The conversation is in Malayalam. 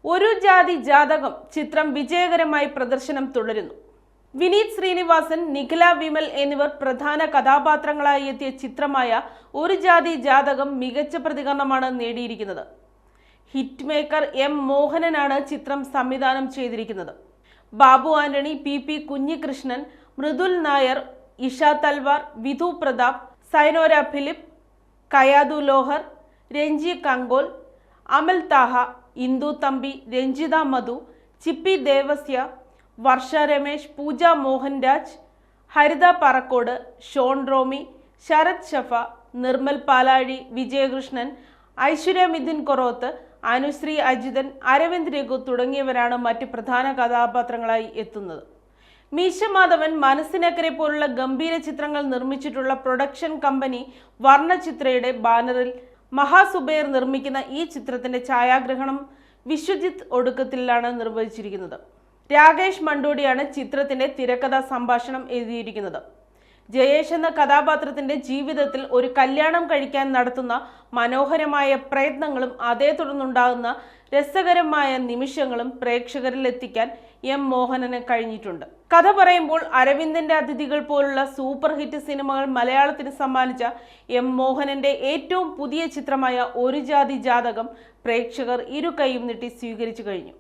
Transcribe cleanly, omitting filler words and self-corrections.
ഒരു ജാതി ജാതകം ചിത്രം വിജയകരമായി പ്രദർശനം തുടരുന്നു. വിനീത് ശ്രീനിവാസൻ, നിഖില വിമൽ എന്നിവർ പ്രധാന കഥാപാത്രങ്ങളായി എത്തിയ ചിത്രമായ ഒരു ജാതി ജാതകം മികച്ച പ്രതികരണമാണ് നേടിയിരിക്കുന്നത്. ഹിറ്റ് മേക്കർ എം മോഹനനാണ് ചിത്രം സംവിധാനം ചെയ്തിരിക്കുന്നത്. ബാബു ആന്റണി, പി കുഞ്ഞികൃഷ്ണൻ, മൃദുൽ നായർ, ഇഷ തൽവാർ, വിധു പ്രതാപ്, സൈനോര ഫിലിപ്പ്, കയാദു ലോഹർ, രഞ്ജി കങ്കോൽ, അമൽ താഹ, ഇന്ദു തമ്പി, രഞ്ജിത മധു, ചിപ്പി ദേവസ്യ, വർഷ രമേശ്, പൂജ മോഹൻരാജ്, ഹരിത പറക്കോട്, ഷോൺ റോമി, ശരത് ഷഫ, നിർമ്മൽ പാലാഴി, വിജയകൃഷ്ണൻ, ഐശ്വര്യ മിഥുൻ കൊറോത്ത്, അനുശ്രീ അജിതൻ, അരവിന്ദ് രഘു തുടങ്ങിയവരാണ് മറ്റ് പ്രധാന കഥാപാത്രങ്ങളായി എത്തുന്നത്. മീശ മാധവൻ, മനസ്സിനക്കരെ പോലുള്ള ഗംഭീര ചിത്രങ്ങൾ നിർമ്മിച്ചിട്ടുള്ള പ്രൊഡക്ഷൻ കമ്പനി വർണ്ണചിത്രയുടെ ബാനറിൽ മഹാസുബൈർ നിർമ്മിക്കുന്ന ഈ ചിത്രത്തിന്റെ ഛായാഗ്രഹണം വിശ്വജിത്ത് ഒടുക്കത്തിലാണ് നിർവഹിച്ചിരിക്കുന്നത്. രാകേഷ് മണ്ടോടിയാണ് ചിത്രത്തിന്റെ തിരക്കഥാ സംഭാഷണം എഴുതിയിരിക്കുന്നത്. ജയേഷ് എന്ന കഥാപാത്രത്തിന്റെ ജീവിതത്തിൽ ഒരു കല്യാണം കഴിക്കാൻ നടത്തുന്ന മനോഹരമായ പ്രയത്നങ്ങളും അതേ തുടർന്നുണ്ടാകുന്ന രസകരമായ നിമിഷങ്ങളും പ്രേക്ഷകരിൽ എത്തിക്കാൻ എം മോഹനന് കഴിഞ്ഞിട്ടുണ്ട്. കഥ പറയുമ്പോൾ അരവിന്ദന്റെ അതിഥികൾ പോലുള്ള സൂപ്പർ ഹിറ്റ് സിനിമകൾ മലയാളത്തിന് സമ്മാനിച്ച എം മോഹനന്റെ ഏറ്റവും പുതിയ ചിത്രമായ ഒരു ജാതി ജാതകം പ്രേക്ഷകർ ഇരു കൈയും നീട്ടി സ്വീകരിച്ചു കഴിഞ്ഞു.